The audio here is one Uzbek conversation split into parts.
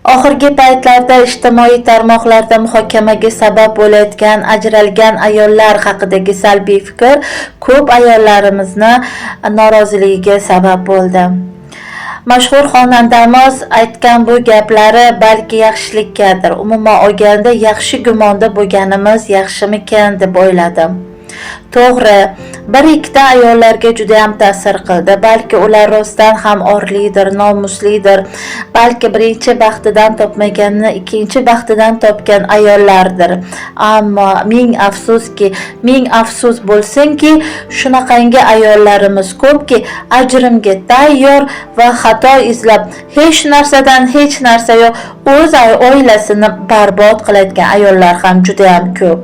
Oxirgi paytlarda ijtimoiy tarmoqlarda muhokamaga sabab bo'layotgan ajralgan ayollar haqidagi salbiy fikr ko'p ayollarimizni noroziligiga sabab bo'ldi. Mashhur xonandamiz aytgan bu gaplari balki yaxshilikkadir. Umuman olganda yaxshi gumonda bo'lganimiz yaxshimikan deb o'yladim. To'g'ri, bir ikkita ayollarga juda ham ta'sir qildi. Balki ular rostdan ham orlidir, nomuslidir. Balki birinchi baxtidan topmaganini ikkinchi baxtidan topgan ayollardir. Ammo ming afsus bo'lsinki, shunaqangi ayollarimiz ko'pki, ajrimga tayyor va xato izlab hech narsadan hech narsa yo'q, o'z oilasini barbod qiladigan ayollar ham juda ham ko'p.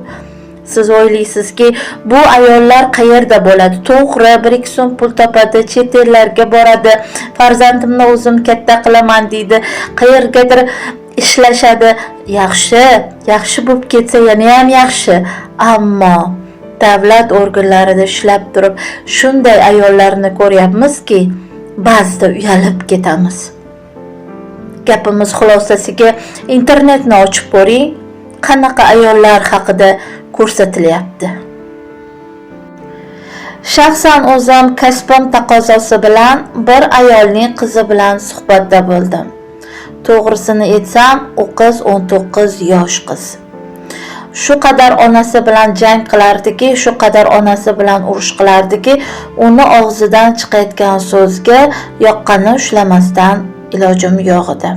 Siz o'ylaysizki, bu ayollar qayerda bo'ladi? To'g'ri, 1-2 so'm pul topadi, chet ellarga boradi, farzandimni o'zim katta qilaman deydi, qayergadir ishlashadi. Yaxshi bo'lib ketsa yana ham yaxshi. Ammo davlat organlarida ishlab turib, shunday ayollarni ko'ryapmizki, ba'zida uyalib ketamiz. Gapimiz xulosasiga internetni ochib ko'ring, qanaqa ayollar haqida ko'rsatilyapti. Shaxsan o'zim kasbim taqozosi bilan bir ayolning qizi bilan suhbatda bo'ldim. To'g'risini aytsam, u qiz 19 yosh qiz. Shu qadar onasi bilan jang qilardiki, shu qadar onasi bilan urush qilardiki, uni og'zidan chiqayotgan so'zga yoqqani ushlamasdan ilojim yo'q edi.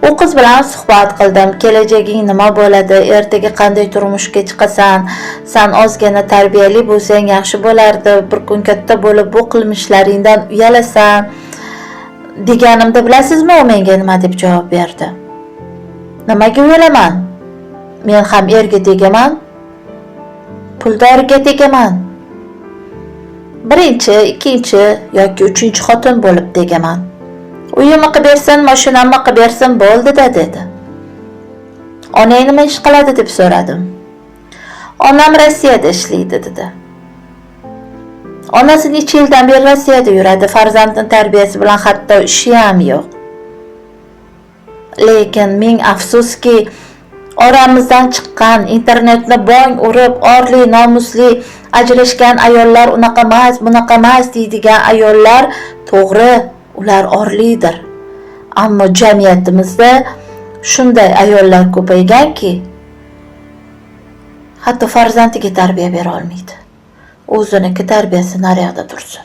U qiz bilan suhbat qildim. Kelajaging nima bo'ladi? Ertaga qanday turmushga chiqasan? Sen ozgina tarbiyali bo'lsang yaxshi bo'lardi. Bir kun katta bo'lib bu qilmishlaringdan uyalasan deganimda bilasizmi, u menga nima deb javob berdi? Nimaga uyalaman? Men ham erga tegaman, puldoriga tegaman. Birinchi, ikkinchi yoki uchinchi xotin bo'lib tegaman. Uyimni qilib bersin, mashinamni qilib bersin, bo'ldi-da dedi. Onang nima ish qiladi deb so'radim. Onam Rossiyada ishlaydi dedi. Onasi necha yildan beri Rossiyada yuradi, farzandning tarbiyasi bilan hatto ishi ham yo'q. Lekin ming afsuski, oramizdan chiqqan, internetni bong urib, orli, nomusli ajrashgan ayollar unaqa emas, bunaqa emas deydigan ayollar, to'g'ri, ular orlidir. Ammo jamiyatimizda shunday ayollar ko'payganki, hatto farzandiga tarbiya bera olmaydi. O'ziniki tarbiyasi naryoqda tursin.